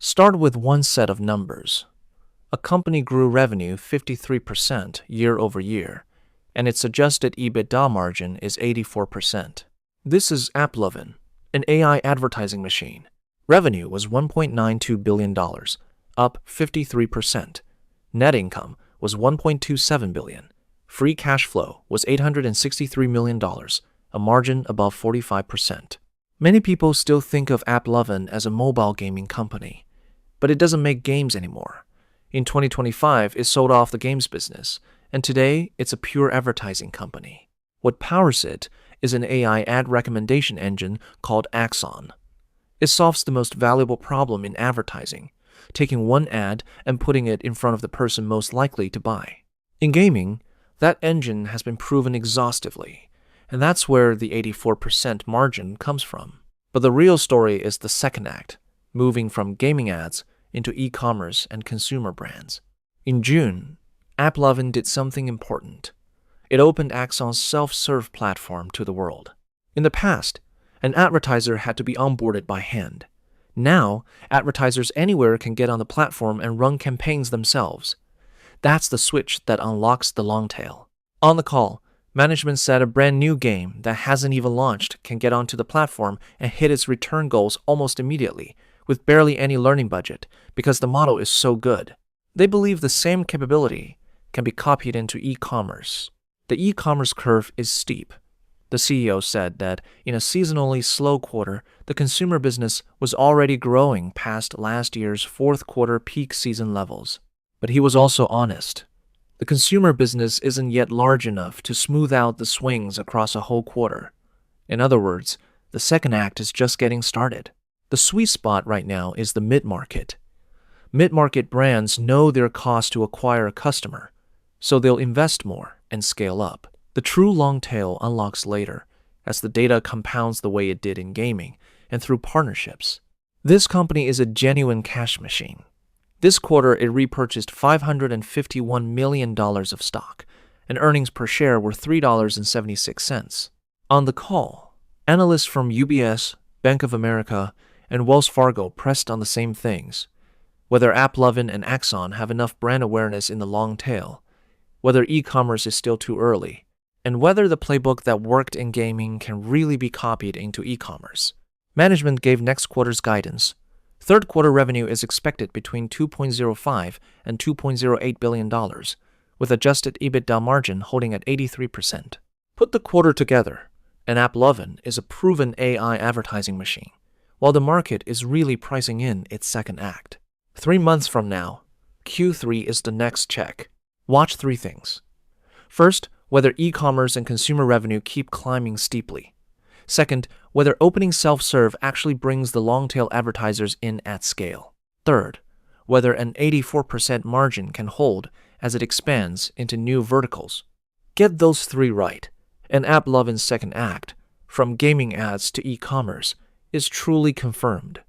Start with one set of numbers. A company grew revenue 53% year over year, and its adjusted EBITDA margin is 84%. This is AppLovin, an AI advertising machine. Revenue was $1.92 billion, up 53%. Net income was $1.27 billion. Free cash flow was $863 million, a margin above 45%. Many people still think of AppLovin as a mobile gaming company, but it doesn't make games anymore. In 2025, it sold off the games business, and today it's a pure advertising company. What powers it is an AI ad recommendation engine called AXON. It solves the most valuable problem in advertising, taking one ad and putting it in front of the person most likely to buy. In gaming, that engine has been proven exhaustively, and that's where the 84% margin comes from. But the real story is the second act, moving from gaming ads into e-commerce and consumer brands. In June, AppLovin did something important. It opened AXON's self-serve platform to the world. In the past, an advertiser had to be onboarded by hand. Now, advertisers anywhere can get on the platform and run campaigns themselves. That's the switch that unlocks the long tail. On the call, management said a brand new game that hasn't even launched can get onto the platform and hit its return goals almost immediately, with barely any learning budget, because the model is so good. They believe the same capability can be copied into e-commerce. The e-commerce curve is steep. The CEO said that in a seasonally slow quarter, the consumer business was already growing past last year's fourth quarter peak season levels. But he was also honest. The consumer business isn't yet large enough to smooth out the swings across a whole quarter. In other words, the second act is just getting started. The sweet spot right now is the mid-market. Mid-market brands know their cost to acquire a customer, so they'll invest more and scale up. The true long tail unlocks later, as the data compounds the way it did in gaming and through partnerships. This company is a genuine cash machine. This quarter, it repurchased $551 million of stock, and earnings per share were $3.76. On the call, analysts from UBS, Bank of America, and Wells Fargo pressed on the same things: whether AppLovin and AXON have enough brand awareness in the long tail, whether e-commerce is still too early, and whether the playbook that worked in gaming can really be copied into e-commerce. Management gave next quarter's guidance. Third quarter revenue is expected between $2.05 and $2.08 billion, with adjusted EBITDA margin holding at 83%. Put the quarter together, and AppLovin is a proven AI advertising machine, while the market is really pricing in its second act. 3 months from now, Q3 is the next check. Watch 3 things. First, whether e-commerce and consumer revenue keep climbing steeply. Second, whether opening self-serve actually brings the long-tail advertisers in at scale. Third, whether an 84% margin can hold as it expands into new verticals. Get those 3 right, and AppLovin's second act, from gaming ads to e-commerce, is truly confirmed.